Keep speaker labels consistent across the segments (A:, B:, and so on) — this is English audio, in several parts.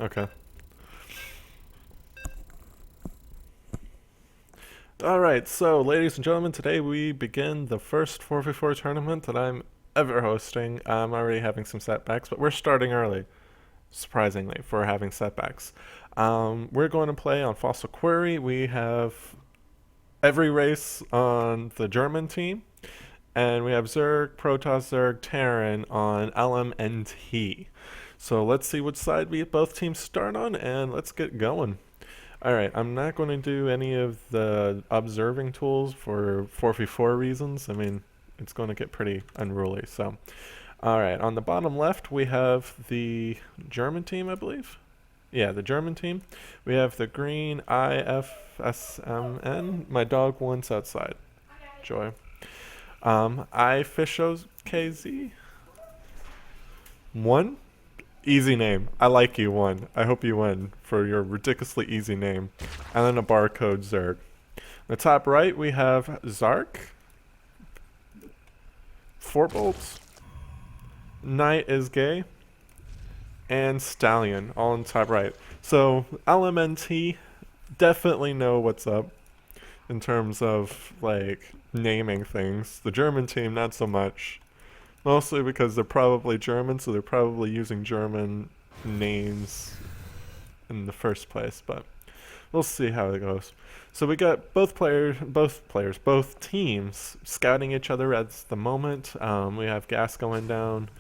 A: Okay. Alright, so ladies and gentlemen, today we begin the first 4v4 tournament that I'm ever hosting. I'm already having some setbacks, but we're starting early, surprisingly, for having setbacks. We're going to play on Fossil Query. We have every race on the German team, and we have Zerg, Protoss, Zerg, Terran on LMNT. So let's see which side we both teams start on, and let's get going. Alright, I'm not going to do any of the observing tools for 4v4 reasons. I mean, it's going to get pretty unruly. So, alright, on the bottom left, we have the German team, I believe. Yeah, the German team. We have the green IFSMN. My dog wants outside. Joy. iFishos KZ. One. Easy name. I like you, one. I hope you win for your ridiculously easy name. And then a barcode Zerg. The top right, we have Zark, Fortbolts, Knight is Gay, and Stallion, all in top right. So, LMNT definitely know what's up in terms of, like, naming things. The German team, not so much. Mostly because they're probably German, so they're probably using German names in the first place, but we'll see how it goes. So we got both teams scouting each other at the moment. We have gas going down.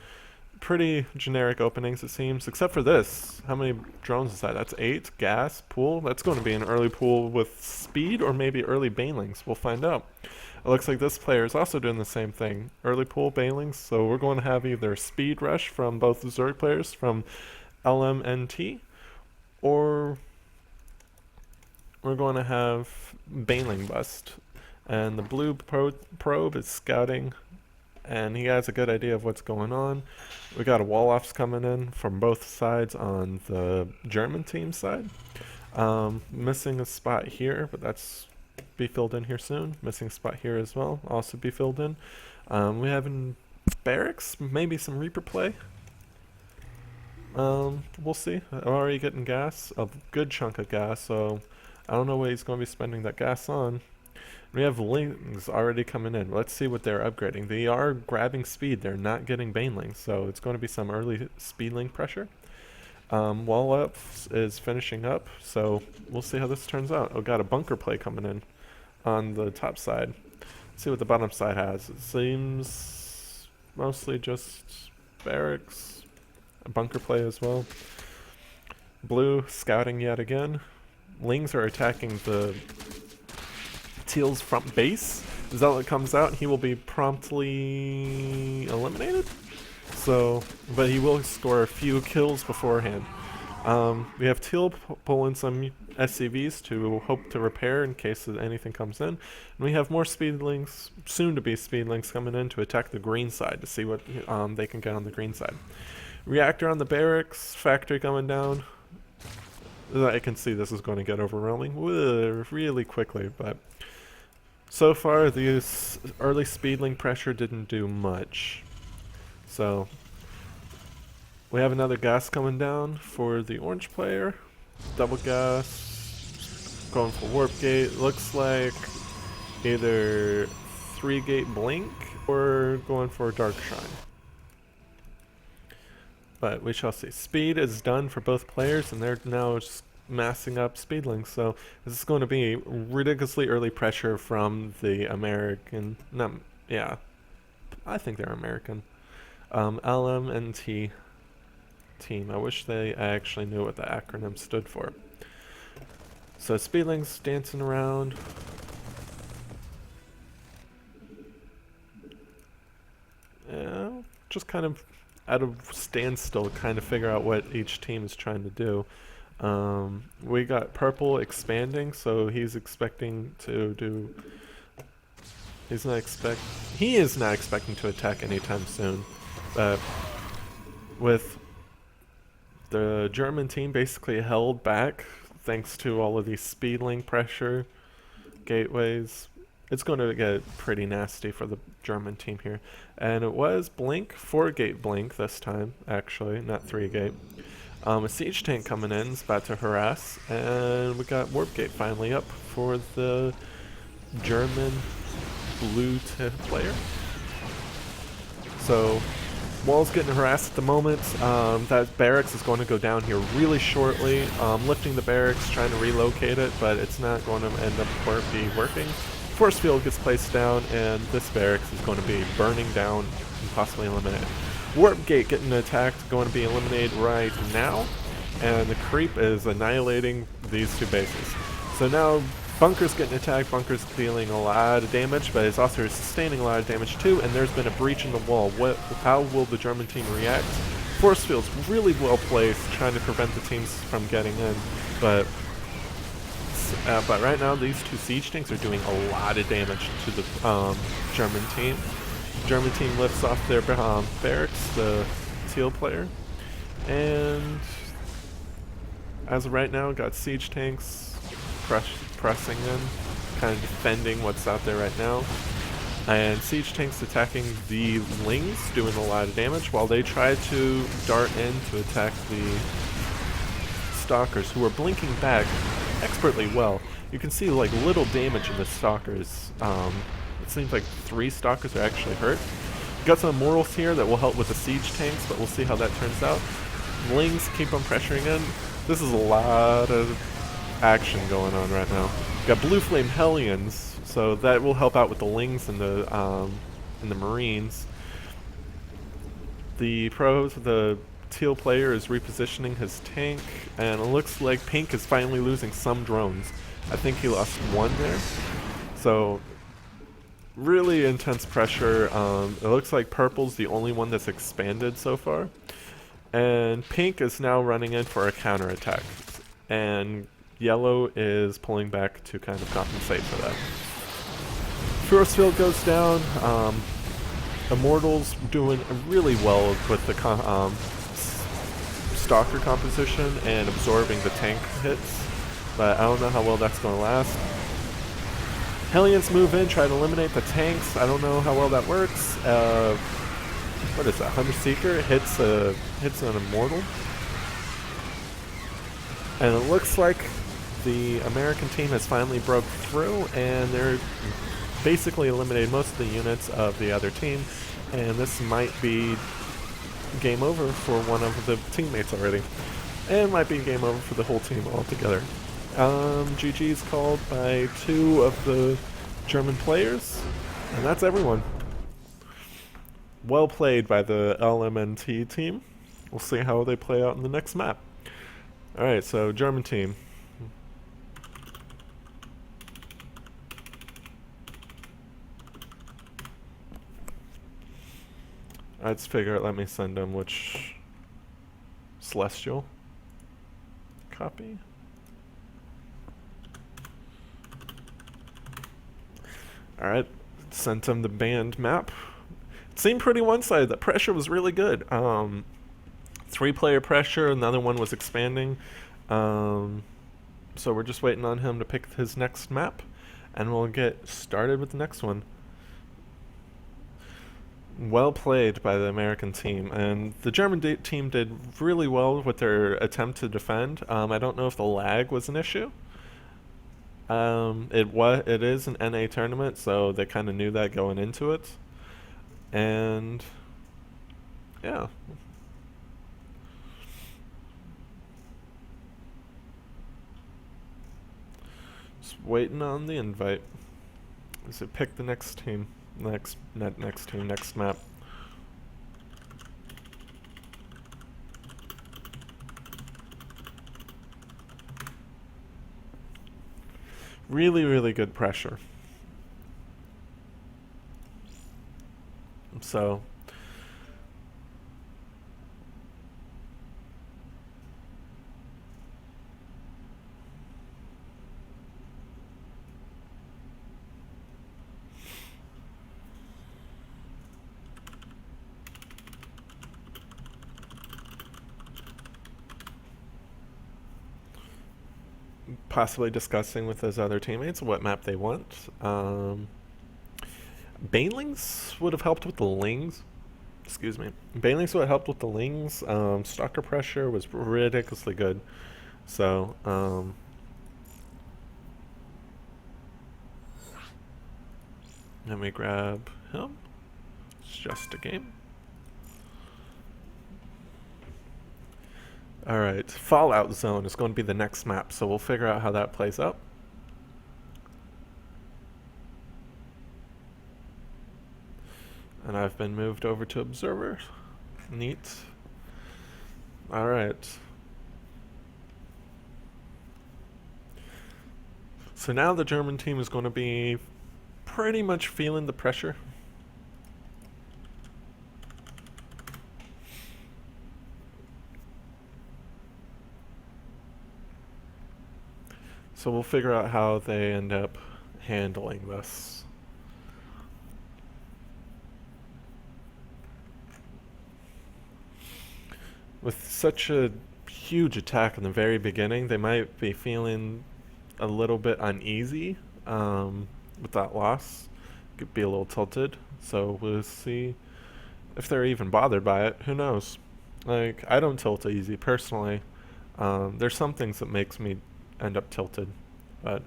A: Pretty generic openings, it seems, except for this. How many drones is that? That's 8. Gas, pool. That's going to be an early pool with speed or maybe early banelings. We'll find out. It looks like this player is also doing the same thing. Early pool banelings, so we're going to have either speed rush from both the Zerg players from LMNT, or we're going to have baneling bust. And the blue probe is scouting, and he has a good idea of what's going on. We got a wall offs coming in from both sides on the German team side. Missing a spot here, but that's be filled in here soon. Missing a spot here as well, also be filled in. We have in barracks, maybe some Reaper play. We'll see. I'm already getting gas, a good chunk of gas, so I don't know what he's going to be spending that gas on. We have lings already coming in. Let's see what they're upgrading. They are grabbing speed. They're not getting banelings, so it's going to be some early speed link pressure. Wall up is finishing up, so we'll see how this turns out. Oh, got a bunker play coming in on the top side. Let's see what the bottom side has. It seems mostly just barracks, a bunker play as well. Blue scouting yet again. Lings are attacking the Teal's front base. Zealot comes out, he will be promptly eliminated. So, but he will score a few kills beforehand. We have Teal pulling some SCVs to hope to repair in case anything comes in. And we have more speedlings, soon to be speedlings, coming in to attack the green side to see what they can get on the green side. Reactor on the barracks, factory coming down. I can see this is going to get overwhelming really quickly, but so far this early speedling pressure didn't do much. So we have another gas coming down for the orange player. Double gas. Going for warp gate. Looks like either 3-gate blink or going for dark shrine. But we shall see. Speed is done for both players, and they're now just massing up speedlings. So this is going to be ridiculously early pressure from the American. No, yeah, I think they're American. LMNT team. I wish they actually knew what the acronym stood for. So speedlings dancing around. Yeah, just kind of at a standstill, kind of figure out what each team is trying to do. We got purple expanding, so he's expecting to do. He is not expecting to attack anytime soon. But with the German team basically held back thanks to all of these speedling pressure gateways, it's going to get pretty nasty for the German team here. And it was blink, 4-gate blink this time, actually, not 3-gate. A siege tank coming in is about to harass, and we got Warp Gate finally up for the German blue player. So Wall's getting harassed at the moment. That barracks is going to go down here really shortly. Lifting the barracks, trying to relocate it, but it's not going to end up be working. Force field gets placed down, and this barracks is going to be burning down and possibly eliminated. Warp Gate getting attacked, going to be eliminated right now, and the creep is annihilating these two bases. So now Bunker's getting attacked, Bunker's dealing a lot of damage, but it's also sustaining a lot of damage too, and there's been a breach in the wall. How will the German team react? Force field's really well placed, trying to prevent the teams from getting in, but right now these two siege tanks are doing a lot of damage to the German team. German team lifts off their barracks, the teal player, and as of right now, got siege tanks pressing in, kind of defending what's out there right now. And siege tanks attacking the lings, doing a lot of damage, while they try to dart in to attack the stalkers, who are blinking back expertly well. You can see like little damage in the stalkers. It seems like 3 stalkers are actually hurt. Got some immortals here that will help with the siege tanks, but we'll see how that turns out. Lings keep on pressuring in. This is a lot of action going on right now. Got blue flame hellions, so that will help out with the lings and the marines. The teal player is repositioning his tank, and it looks like pink is finally losing some drones. I think he lost 1 there. So really intense pressure. It looks like purple's the only one that's expanded so far, and pink is now running in for a counterattack, and yellow is pulling back to kind of compensate for that. Force field goes down. Immortals doing really well with the stalker composition and absorbing the tank hits, but I don't know how well that's going to last. Hellions move in, try to eliminate the tanks. I don't know how well that works. What is that? Hunter Seeker hits an immortal, and it looks like the American team has finally broke through, and they're basically eliminated most of the units of the other team, and this might be game over for one of the teammates already, and might be game over for the whole team altogether. GG's called by 2 of the German players, and that's everyone. Well played by the LMNT team. We'll see how they play out in the next map. Alright, so German team. Let's figure out, let me send them which Celestial copy. Alright, sent them the banned map. It seemed pretty one-sided. The pressure was really good. 3-player pressure, another one was expanding. So we're just waiting on him to pick his next map, and we'll get started with the next one. Well played by the American team, and the German team did really well with their attempt to defend. I don't know if the lag was an issue. It is an NA tournament, so they kind of knew that going into it, and yeah. Just waiting on the invite. So pick the next team. Next map. Really, really good pressure. So possibly discussing with his other teammates what map they want. Banelings would have helped with the lings, Excuse me. Baneling's what helped with the Lings. Stalker pressure was ridiculously good. So, let me grab him. It's just a game. Alright, Fallout Zone is going to be the next map, so we'll figure out how that plays out. And I've been moved over to Observer. Neat. Alright. So now the German team is going to be pretty much feeling the pressure. So we'll figure out how they end up handling this. With such a huge attack in the very beginning, they might be feeling a little bit uneasy with that loss. Could be a little tilted. So we'll see if they're even bothered by it. Who knows? Like, I don't tilt easy personally. There's some things that makes me end up tilted, but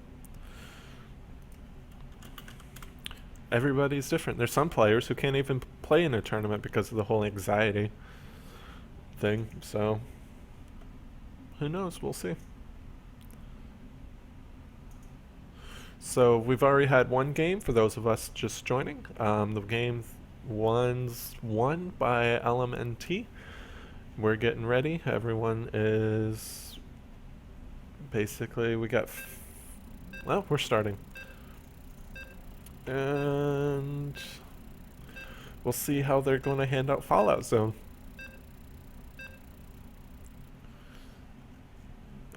A: everybody's different. There's some players who can't even play in a tournament because of the whole anxiety thing. So who knows? We'll see. So we've already had one game for those of us just joining. The game one's won by LMNT. We're getting ready. Everyone is basically, we got, well, we're starting. And we'll see how they're going to hand out Fallout Zone.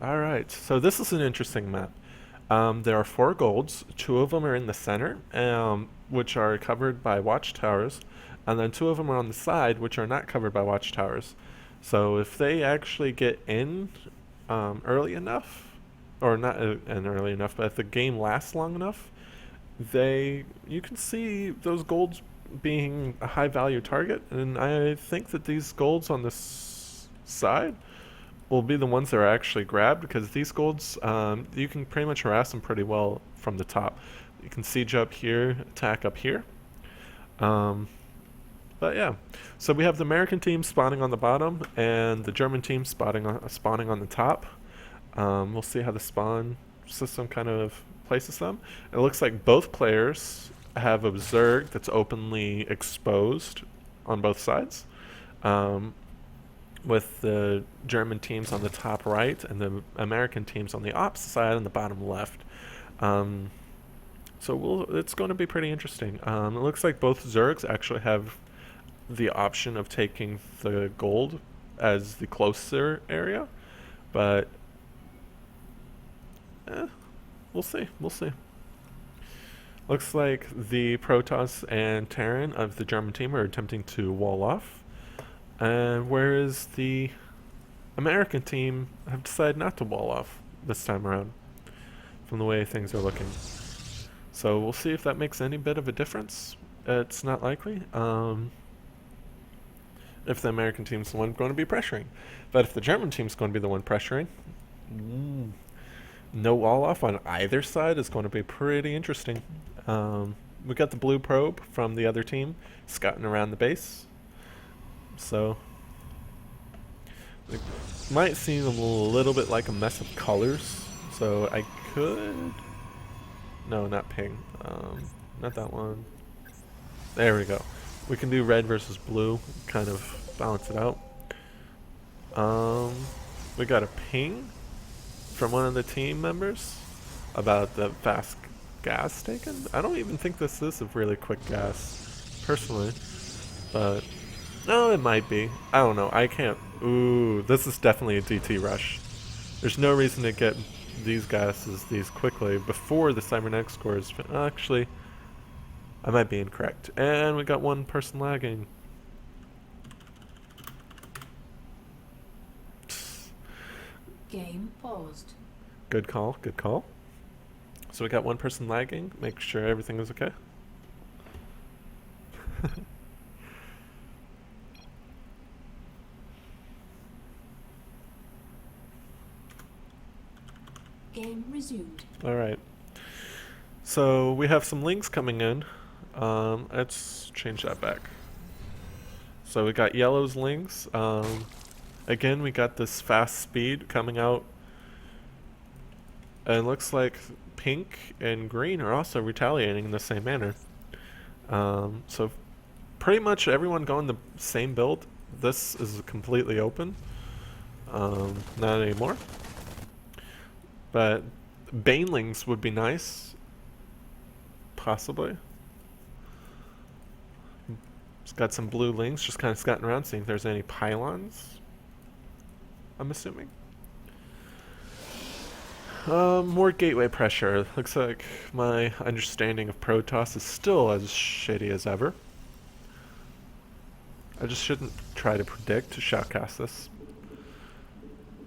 A: Alright, so this is an interesting map. There are 4 golds. 2 of them are in the center, which are covered by watchtowers, and then 2 of them are on the side, which are not covered by watchtowers. So if they actually get in early enough, or not in early enough, but if the game lasts long enough, you can see those golds being a high value target, and I think that these golds on this side will be the ones that are actually grabbed, because these golds, you can pretty much harass them pretty well from the top. You can siege up here, attack up here. But yeah, so we have the American team spawning on the bottom and the German team spawning on the top. We'll see how the spawn system kind of places them. It looks like both players have a Zerg that's openly exposed on both sides. With the German teams on the top right and the American teams on the opposite side on the bottom left. So it's going to be pretty interesting. It looks like both Zergs actually have the option of taking the gold as the closer area, but we'll see. We'll see. Looks like the Protoss and Terran of the German team are attempting to wall off. And whereas the American team have decided not to wall off this time around, from the way things are looking. So we'll see if that makes any bit of a difference. It's not likely. If the American team's the one going to be pressuring. But if the German team's going to be the one pressuring, no wall off on either side is going to be pretty interesting. We got the blue probe from the other team scouting around the base. So it might seem a little bit like a mess of colors. So I could... No, not pink. Not that one. There we go. We can do red versus blue, kind of balance it out. We got a ping from one of the team members about the fast gas taken. I don't even think this is a really quick gas, personally. But, no, it might be. I don't know. I can't. Ooh, this is definitely a DT rush. There's no reason to get these gases these quickly before the cybernetic score is actually, I might be incorrect. And we got one person lagging.
B: Game paused.
A: Good call, good call. So we got one person lagging. Make sure everything is okay.
B: Game resumed.
A: Alright. So we have some links coming in. Let's change that back. So we got yellow's links. Again, we got this fast speed coming out. And it looks like pink and green are also retaliating in the same manner. So pretty much everyone going the same build. This is completely open. Not anymore. But banelings would be nice. Possibly. It's got some blue lings, just kind of scouting around, seeing if there's any pylons. I'm assuming. More gateway pressure. Looks like my understanding of Protoss is still as shitty as ever. I just shouldn't try to predict to shoutcast this.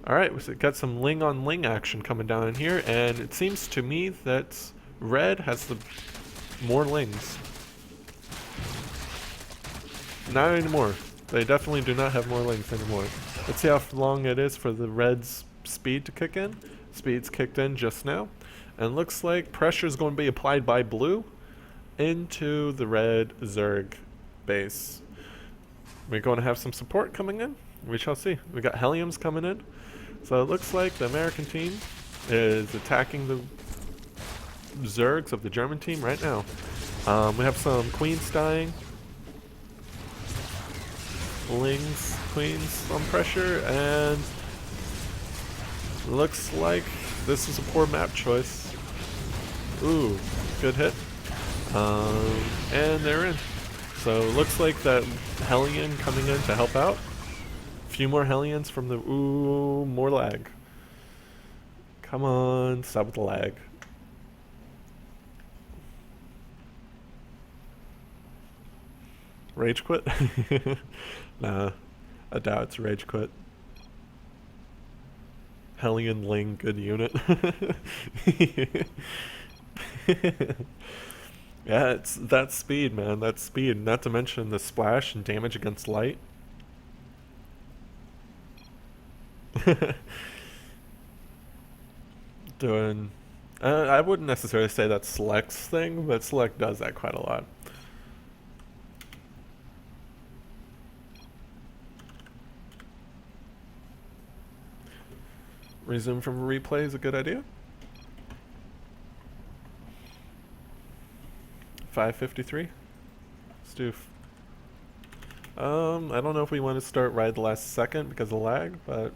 A: Alright, we got some ling on ling action coming down in here, and it seems to me that red has the more lings. Not anymore. They definitely do not have more lings anymore. Let's see how long it is for the red's speed to kick in. Speed's kicked in just now. And looks like pressure is going to be applied by blue into the red Zerg base. We're going to have some support coming in. We shall see. We got Heliums coming in. So it looks like the American team is attacking the Zergs of the German team right now. We have some queens dying. Lings, queens on pressure, and looks like this is a poor map choice. Ooh, good hit. And they're in. So looks like that Hellion coming in to help out. A few more Hellions from the... Ooh, more lag. Come on, stop with the lag. Rage quit? Nah, I doubt it's rage quit. Hellion Ling, good unit. Yeah, it's that speed, man. That speed. Not to mention the splash and damage against light. Doing... I wouldn't necessarily say that's Select's thing, but Select does that quite a lot. Resume from replay is a good idea. 5:53. Let's do. I don't know if we want to start right the last second because of lag, but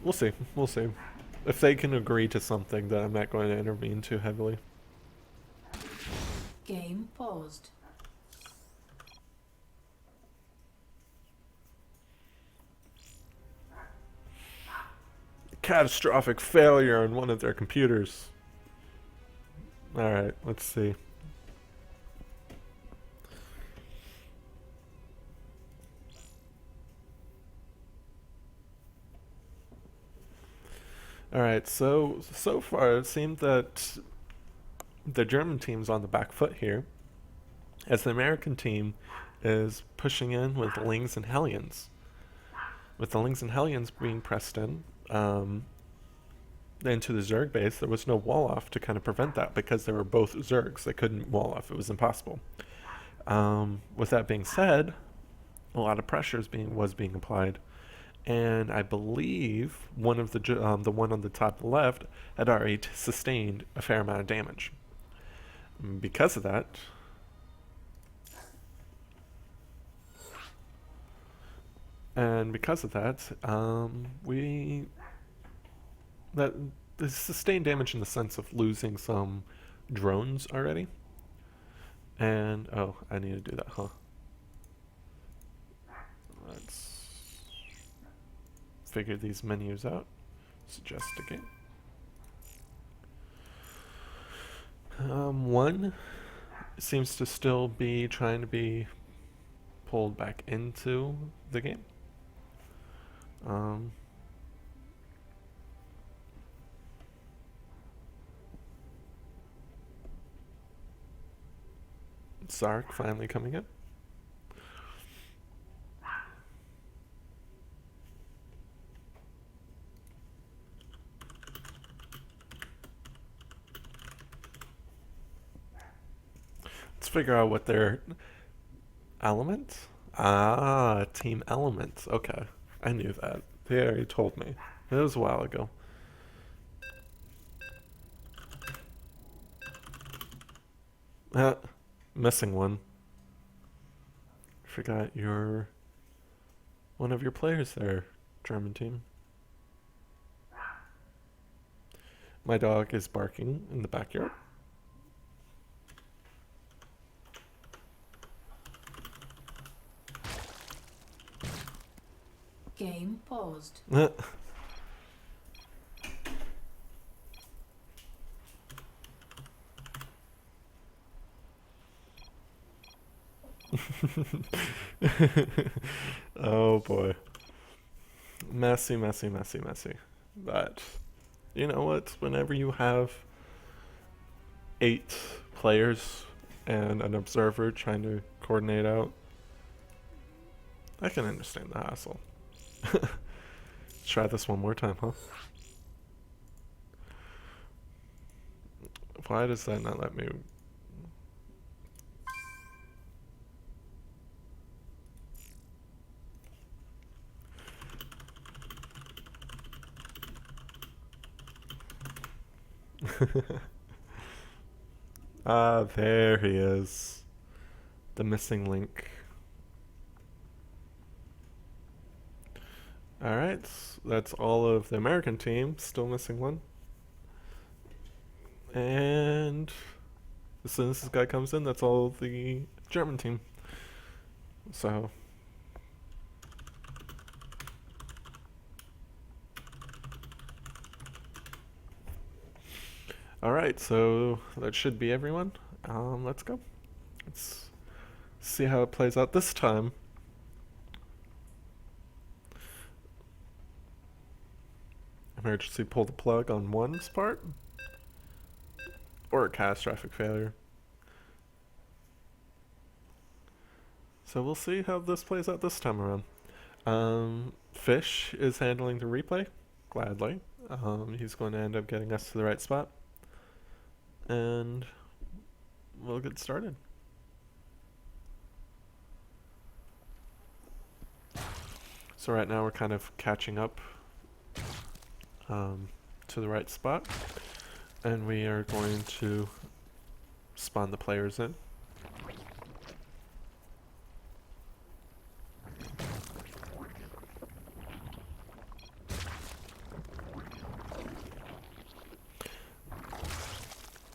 A: we'll see. We'll see. If they can agree to something, then I'm not going to intervene too heavily.
B: Game paused.
A: Catastrophic failure on one of their computers. Alright, let's see. Alright, so far it seemed that the German team's on the back foot here, as the American team is pushing in with Lings and Hellions. With the Lings and Hellions being pressed in, into the Zerg base, there was no wall off to kind of prevent that because they were both Zergs. They couldn't wall off. It was impossible. With that being said, a lot of pressure was being applied, and I believe one of the one on the top left had already sustained a fair amount of damage. Because of that, that the sustained damage in the sense of losing some drones already. And oh, I need to do that, huh? Let's figure these menus out. Suggest a game. One seems to still be trying to be pulled back into the game. Zark finally coming in. Let's figure out what their element? Ah, team elements. Okay. I knew that. They already told me. It was a while ago. Uh, Missing one. Forgot your one of your players there, German team. My dog is barking in the backyard.
B: Game paused.
A: Oh boy. Messy, messy, messy, messy. But you know what? Whenever you have 8 players and an observer trying to coordinate out, I can understand the hassle. Let's try this one more time, huh? Why does that not let me? Ah, there he is. The missing link. Alright, that's all of the American team. Still missing one. And as soon as this guy comes in, that's all the German team. So. Alright, so that should be everyone. Let's go. Let's see how it plays out this time. Emergency pull the plug on one's part. Or a catastrophic failure. So we'll see how this plays out this time around. Fish is handling the replay, gladly. He's going to end up getting us to the right spot. And we'll get started. So right now we're kind of catching up to the right spot. And we are going to spawn the players in.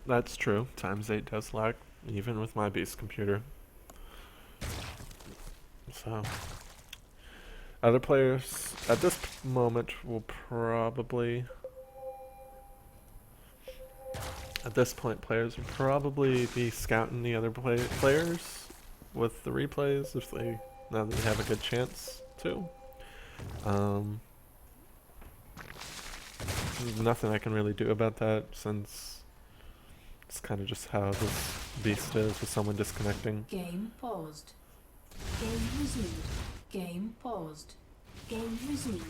A: That's true. ×8 does lag, even with my beast computer. So, other players at this moment will probably... At this point, players will probably be scouting the other players with the replays if they now that they have a good chance to. There's nothing I can really do about that since it's kind of just how this beast is with someone disconnecting.
B: Game paused. Game resumed. Game paused. Game resumed.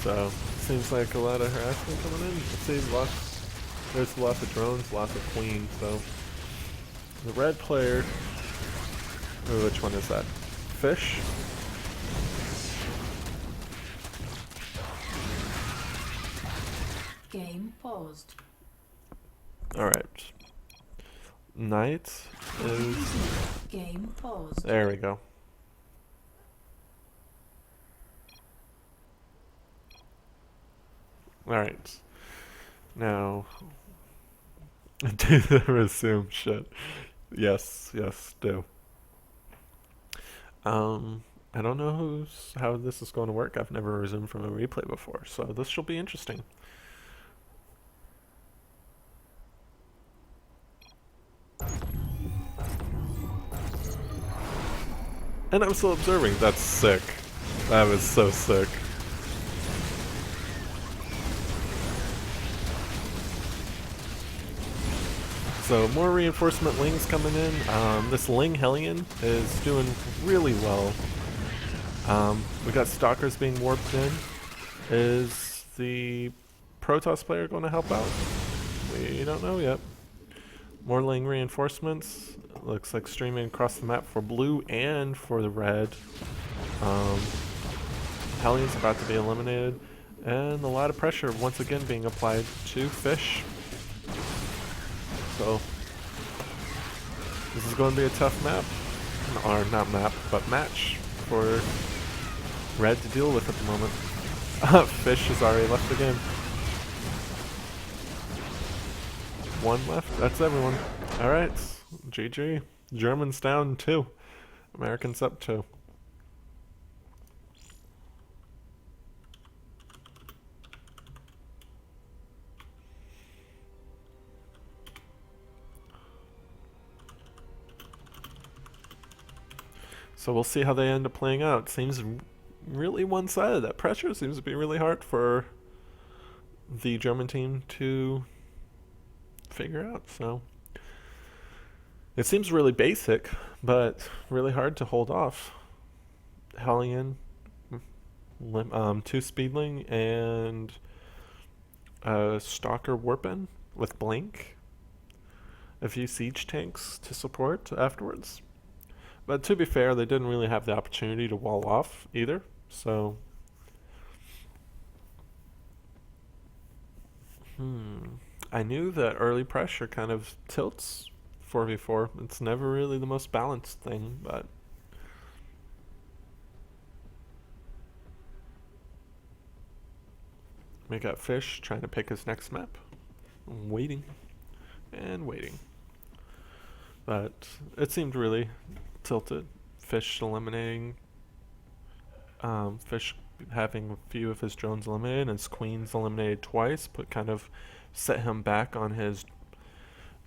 A: So, seems like a lot of harassment coming in. Let's see, there's lots of drones, lots of queens, so. The red player, oh, which one is that? Fish?
B: Game paused.
A: Alright. Knight is...
B: Game paused.
A: There we go. Alright. Now... do the resume shit. Yes, yes, do. I don't know how this is going to work. I've never resumed from a replay before, so this should be interesting. And I'm still observing. That's sick. That was so sick. So more reinforcement Lings coming in. This Ling Hellion is doing really well. We got Stalkers being warped in. Is the Protoss player going to help out? We don't know yet. More lane reinforcements. Looks like streaming across the map for blue and for the red. Um, Hellions about to be eliminated. And a lot of pressure once again being applied to Fish. So this is going to be a tough map. Or not map, but match for red to deal with at the moment. Fish has already left the game. One left. That's everyone. Alright. GG. Germans down 2. Americans up 2. So we'll see how they end up playing out. Seems really one-sided. That pressure seems to be really hard for the German team to figure out. So it seems really basic, but really hard to hold off. Hellion, 2 Speedling, and Stalker Warpen with Blink. A few siege tanks to support afterwards. But to be fair, they didn't really have the opportunity to wall off either. So, I knew that early pressure kind of tilts 4v4. It's never really the most balanced thing, but we got Fish trying to pick his next map. Waiting and waiting. But it seemed really tilted. Fish eliminating. Fish having a few of his drones eliminated, and his queens eliminated twice, but kind of set him back on his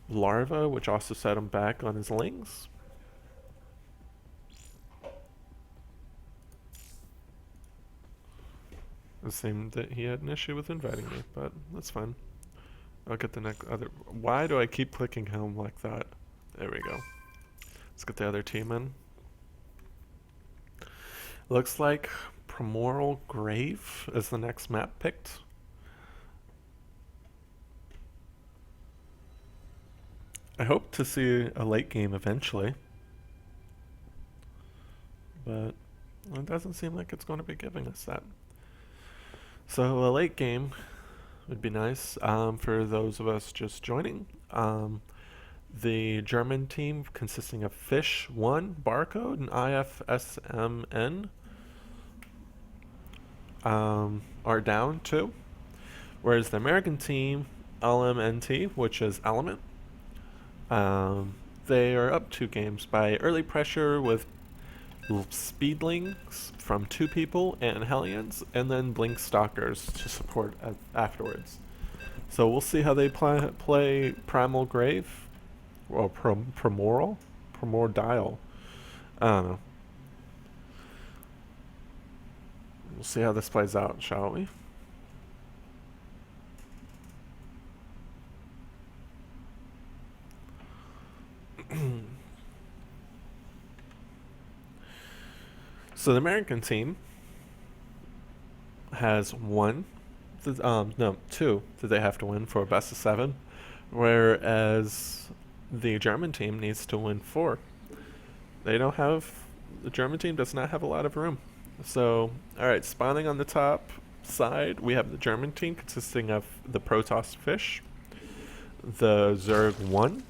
A: larva, which also set him back on his lings. It seemed that he had an issue with inviting me, but that's fine. I'll get the next other. Why do I keep clicking him like that? There we go. Let's get the other team in. Looks like Primordial Grave is the next map picked. I hope to see a late game eventually, but it doesn't seem like it's going to be giving us that. So a late game would be nice for those of us just joining. The German team, consisting of Fish 1, Barcode, and IFSMN, are down 2. Whereas the American team, LMNT, which is Element, they are up 2 games by early pressure with Speedlings from 2 people and Hellions, and then Blink Stalkers to support afterwards. So we'll see how they play Primal Grave. Well, Primordial? Primordial. I don't know. We'll see how this plays out, shall we? So the American team has 2 that they have to win for a best of 7, whereas the German team needs to win 4. The German team does not have a lot of room. So, alright, spawning on the top side, we have the German team consisting of the Protoss Fish, the Zerg 1,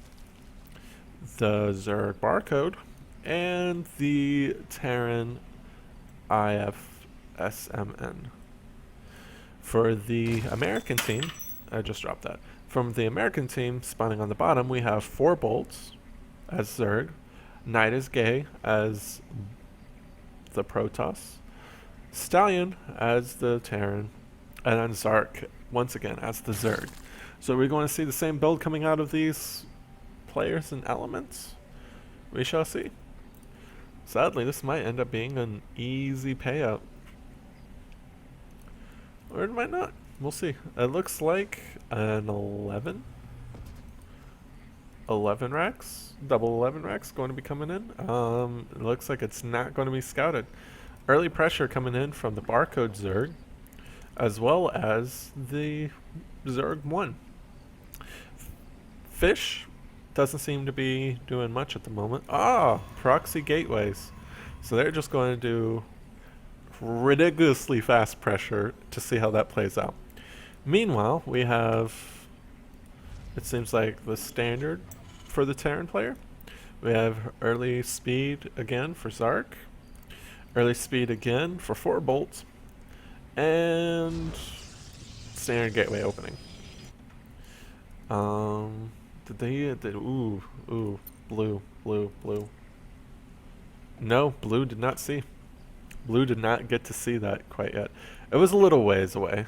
A: the Zerg Barcode, and the Terran IFSMN. For the American team, I just dropped that. From the American team, spawning on the bottom, we have 4 Bolts as Zerg, Night is Gay as the Protoss, Stallion as the Terran, and then Zark once again as the Zerg. So we're going to see the same build coming out of these players and elements. We shall see. Sadly, this might end up being an easy payout. Or it might not. We'll see. It looks like an 11 racks, double 11 racks going to be coming in. It looks like it's not going to be scouted. Early pressure coming in from the Barcode Zerg, as well as the Zerg 1. Fish doesn't seem to be doing much at the moment. Ah, proxy gateways. So they're just going to do ridiculously fast pressure to see how that plays out. Meanwhile, we have, it seems like, the standard for the Terran player. We have early speed again for Zark, early speed again for 4 bolts, and standard gateway opening. Ooh, blue. No, blue did not see. Blue did not get to see that quite yet. It was a little ways away.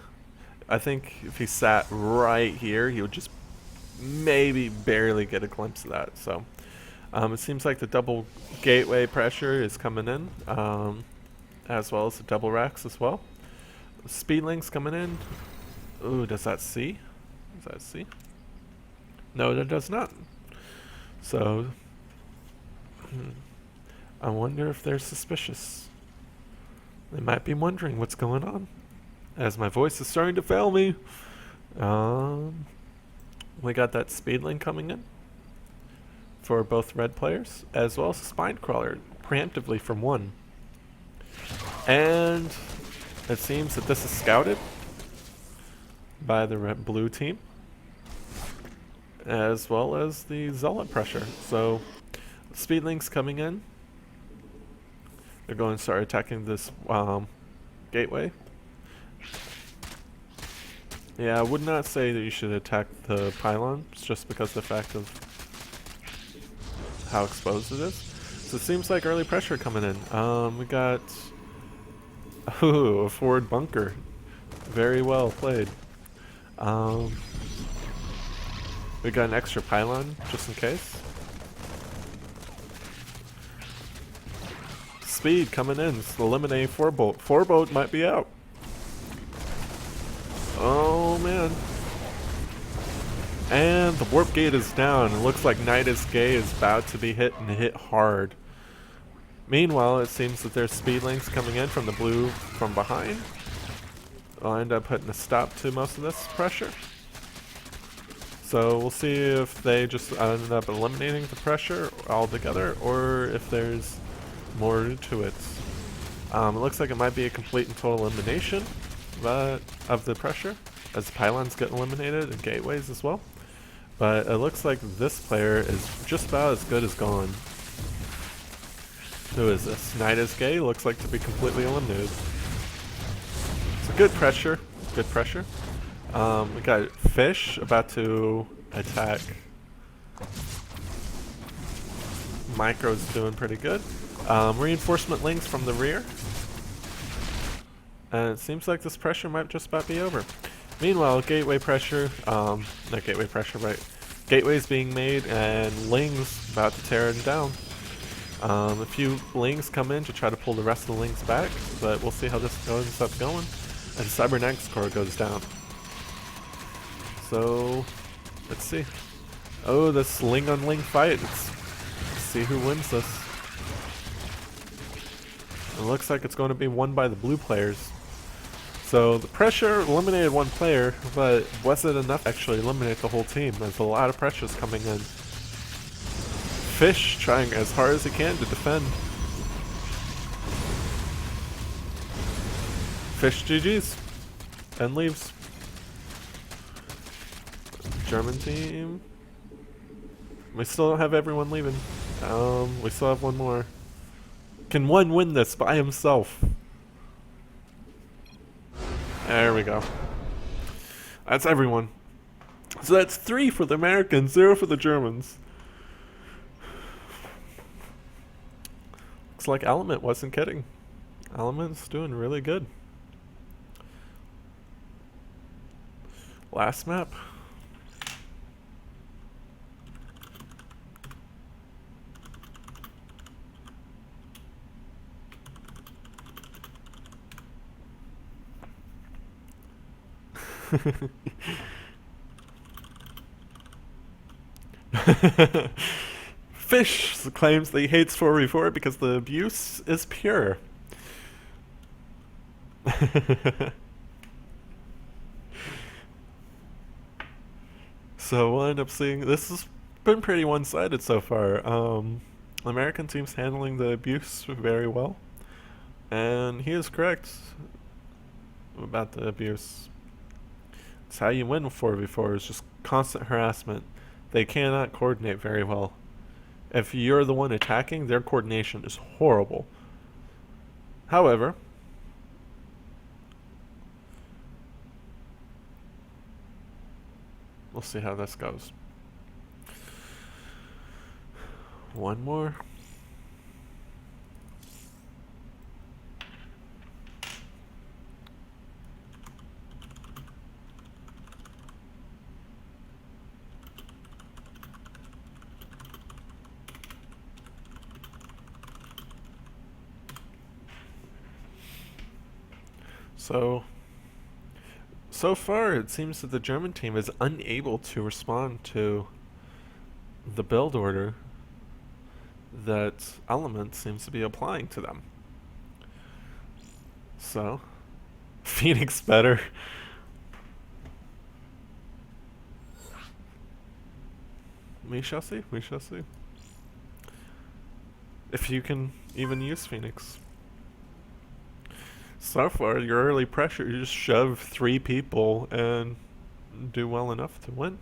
A: I think if he sat right here, he would just maybe barely get a glimpse of that. So it seems like the double gateway pressure is coming in, as well as the double racks as well. Speedlings coming in. Ooh, does that see? Does that see? No, that does not. So I wonder if they're suspicious. They might be wondering what's going on. As my voice is starting to fail me. We got that speedling coming in for both red players, as well as a spine crawler preemptively from 1. And it seems that this is scouted by the red blue team, as well as the zealot pressure. So speedlings coming in. They're going to start attacking this gateway. Yeah, I would not say that you should attack the pylons just because of the fact of how exposed it is. So it seems like early pressure coming in. We got a forward bunker. Very well played. We got an extra pylon just in case. Speed coming in. It's eliminating 4 bolt. 4 bolt might be out. Oh man. And the warp gate is down. It looks like Nidus Gay is about to be hit and hit hard. Meanwhile, it seems that there's speedlings coming in from the blue from behind. I'll end up putting a stop to most of this pressure. So we'll see if they just end up eliminating the pressure altogether or if there's more to it. It looks like it might be a complete and total elimination of the pressure as the pylons get eliminated and gateways as well. But it looks like this player is just about as good as gone. Who is this? Nidus Gay looks like to be completely eliminated. So good pressure. Good pressure. We got Fish about to attack. Micro's doing pretty good. Reinforcement links from the rear. And it seems like this pressure might just about be over. Meanwhile, gateway pressure, not gateway pressure, right? Gateways being made and Lings about to tear it down. A few Lings come in to try to pull the rest of the Lings back, but we'll see how this ends up going. And Cybernetics Core goes down. So, let's see. Oh, this Ling on Ling fight. Let's see who wins this. It looks like it's going to be won by the blue players. So the pressure eliminated 1 player, but was it enough to actually eliminate the whole team? There's a lot of pressures coming in. Fish trying as hard as he can to defend. Fish GG's and leaves. German team. We still don't have everyone leaving. We still have 1 more. Can one win this by himself? There we go. That's everyone. So that's 3 for the Americans, 0 for the Germans. Looks like Element wasn't kidding. Element's doing really good. Last map. Fish claims that he hates 4v4 because the abuse is pure. So we'll end up seeing this has been pretty one-sided so far. American team's handling the abuse very well, and he is correct about the abuse. It's how you win 4v4 is just constant harassment. They cannot coordinate very well. If you're the one attacking, their coordination is horrible. However, we'll see how this goes. One more. So far it seems that the German team is unable to respond to the build order that Element seems to be applying to them. So, Phoenix better. We shall see, we shall see. If you can even use Phoenix. So far, your early pressure, you just shove 3 people and do well enough to win.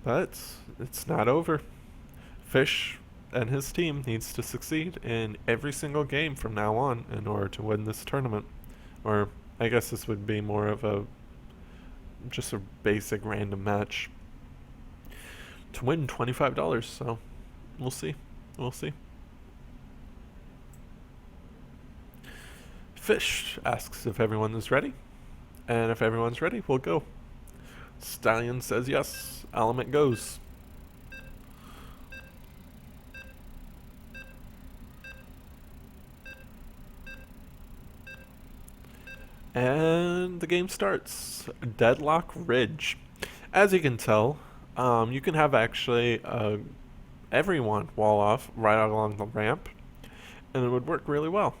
A: But it's not over. Fish and his team needs to succeed in every single game from now on in order to win this tournament. Or I guess this would be more of a just a basic random match to win $25. So we'll see. We'll see. Fish asks if everyone is ready. And if everyone's ready, we'll go. Stallion says yes. Element goes. And the game starts. Deadlock Ridge. As you can tell, you can have actually everyone wall off right along the ramp, and it would work really well.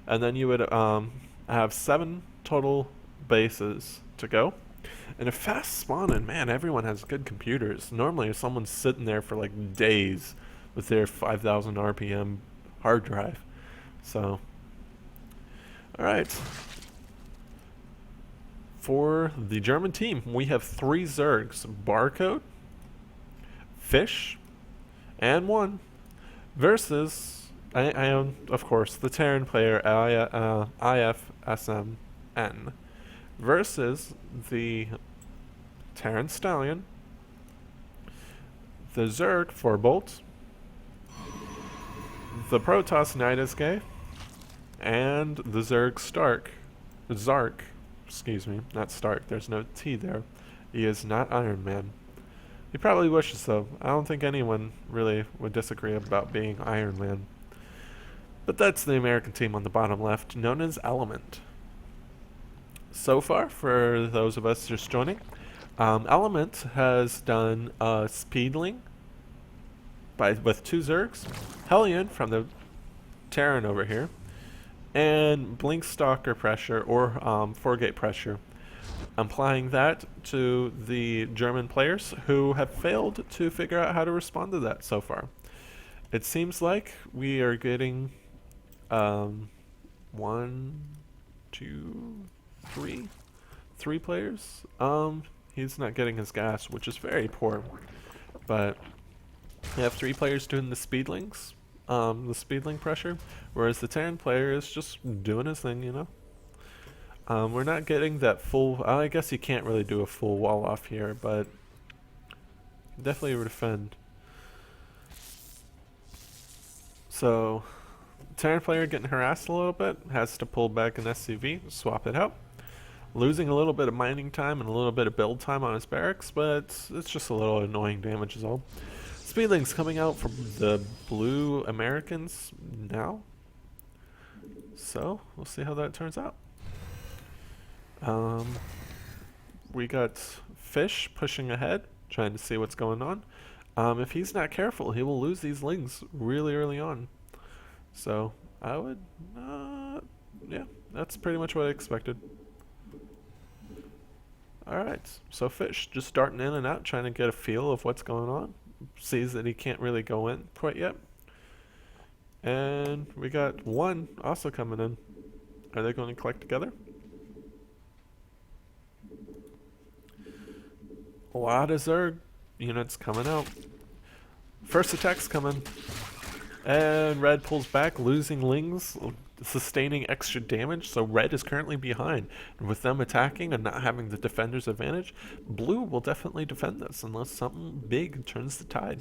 A: And then you would have 7 total bases to go. And a fast spawn, and man, everyone has good computers. Normally, if someone's sitting there for like days with their 5,000 RPM hard drive. So, alright. For the German team, we have 3 Zergs. Barcode, Fish, and 1 versus I own, of course, the Terran player IFSMN versus the Terran Stallion, the Zerg Forbolt, the Protoss Nightingale, and the Zerg Zark, excuse me, not Stark, there's no T there. He is not Iron Man. He probably wishes so. I don't think anyone really would disagree about being Iron Man. But that's the American team on the bottom left, known as Element. So far, for those of us just joining, Element has done Speedling with 2 Zergs, Hellion from the Terran over here, and Blink Stalker pressure or 4-gate pressure. Applying that to the German players who have failed to figure out how to respond to that so far. It seems like we are getting 1, 2, 3 players. He's not getting his gas, which is very poor. But we have 3 players doing the speedlings, the speedling pressure, whereas the Terran player is just doing his thing, you know. We're not getting that full. I guess you can't really do a full wall off here, but definitely defend. So, Terran player getting harassed a little bit, has to pull back an SCV, swap it out. Losing a little bit of mining time and a little bit of build time on his barracks, but it's just a little annoying damage is all. Speedlings coming out from the blue Americans now. So, we'll see how that turns out. We got Fish pushing ahead, trying to see what's going on. If he's not careful, he will lose these lings really early on. So, I would, yeah, that's pretty much what I expected. Alright, so Fish just darting in and out, trying to get a feel of what's going on. Sees that he can't really go in quite yet. And we got one also coming in. Are they going to collect together? A lot of Zerg units coming out. First attack's coming. And Red pulls back, losing Lings, sustaining extra damage, so Red is currently behind. And with them attacking and not having the defender's advantage, Blue will definitely defend this unless something big turns the tide.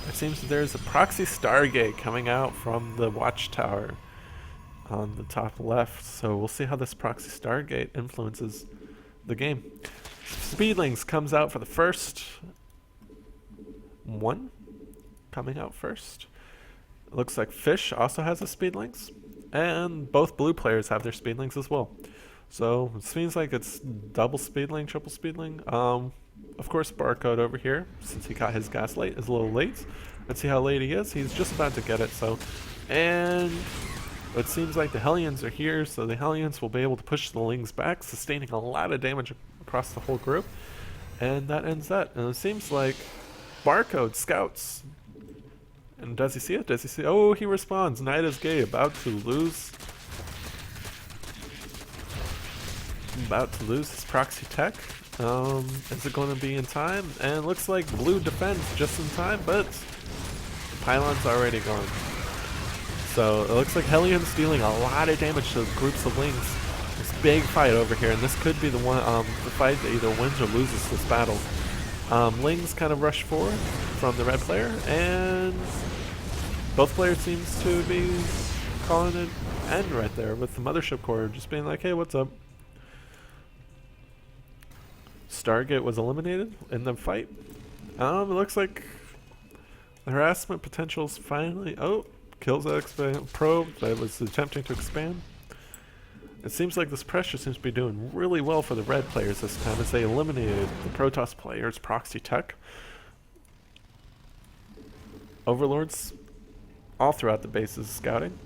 A: It seems that there's a proxy Stargate coming out from the watchtower on the top left, so we'll see how this proxy Stargate influences the game. Speedlings comes out for the first one, coming out first. It looks like Fish also has a Speedlings, and both blue players have their Speedlings as well. So it seems like it's double Speedling, triple Speedling. Of course, Barcode over here, since he got his gas late, is a little late. Let's see how late he is. He's just about to get it, so. And it seems like the Hellions are here, so the Hellions will be able to push the Lings back, sustaining a lot of damage across the whole group. And that ends that. And it seems like Barcode scouts. And does he see it? Does he see it? Oh, he responds. Night is Gay, about to lose. About to lose his proxy tech. Is it going to be in time? And it looks like Blue defends just in time, but the pylon's already gone. So it looks like Hellions dealing a lot of damage to groups of Lings. This big fight over here, and this could be the one, the fight that either wins or loses this battle. Lings kind of rush forward from the red player, and both players seems to be calling it end right there with the Mothership Core just being like, hey, what's up? Stargate was eliminated in the fight. It looks like the harassment potential's finally... Oh, kills that probe that was attempting to expand. It seems like this pressure seems to be doing really well for the red players this time as they eliminated the Protoss players' proxy tech. Overlords all throughout the bases scouting.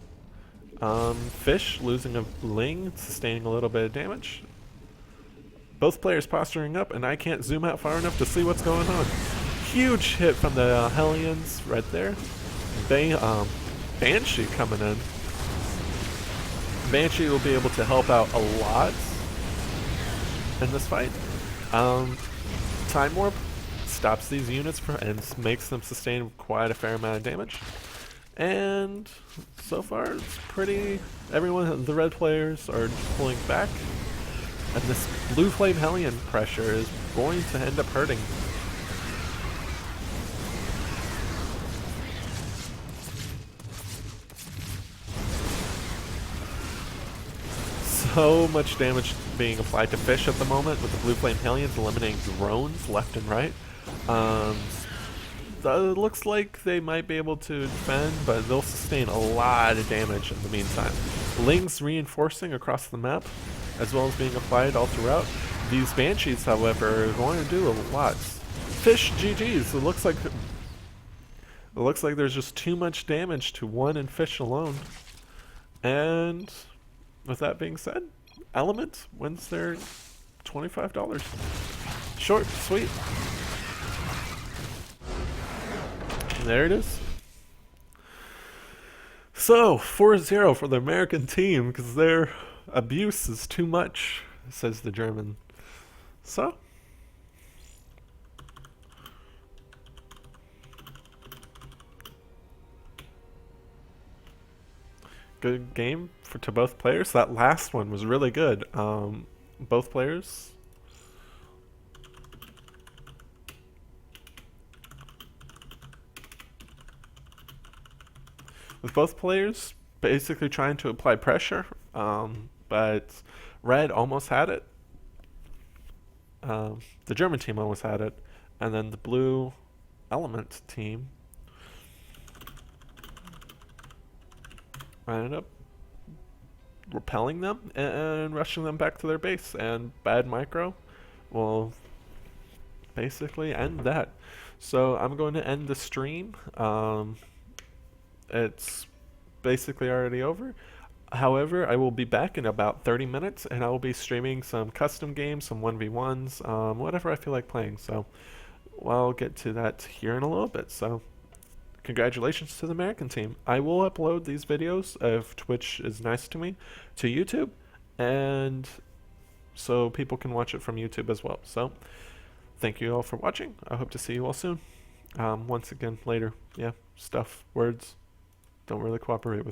A: Fish losing a Ling, sustaining a little bit of damage. Both players posturing up, and I can't zoom out far enough to see what's going on. Huge hit from the Hellions right there. They, Banshee coming in. Banshee will be able to help out a lot in this fight. Time Warp stops these units and makes them sustain quite a fair amount of damage. And so far, it's pretty... Everyone, the red players are pulling back. And this Blue Flame Hellion pressure is going to end up hurting. So much damage being applied to Fish at the moment with the Blue Flame Hellions eliminating drones left and right. It looks like they might be able to defend, but they'll sustain a lot of damage in the meantime. Lings reinforcing across the map, as well as being applied all throughout. These Banshees, however, are going to do a lot. Fish GG's. It looks like there's just too much damage to one and Fish alone. And with that being said, Element wins their $25. Short, sweet. And there it is. So, 4-0 for the American team because their abuse is too much, says the German. So, good game to both players. That last one was really good. Both players. With both players basically trying to apply pressure, but Red almost had it. The German team almost had it, and then the Blue Element team ended up repelling them and rushing them back to their base, and bad micro will basically end that. So I'm going to end the stream. It's basically already over. However, I will be back in about 30 minutes and I will be streaming some custom games, some 1v1s, whatever I feel like playing. So I'll get to that here in a little bit. So congratulations to the American team. I will upload these videos if Twitch is nice to me to YouTube, and so people can watch it from YouTube as well. So thank you all for watching. I hope to see you all soon. Once again, later. Yeah, stuff, words don't really cooperate with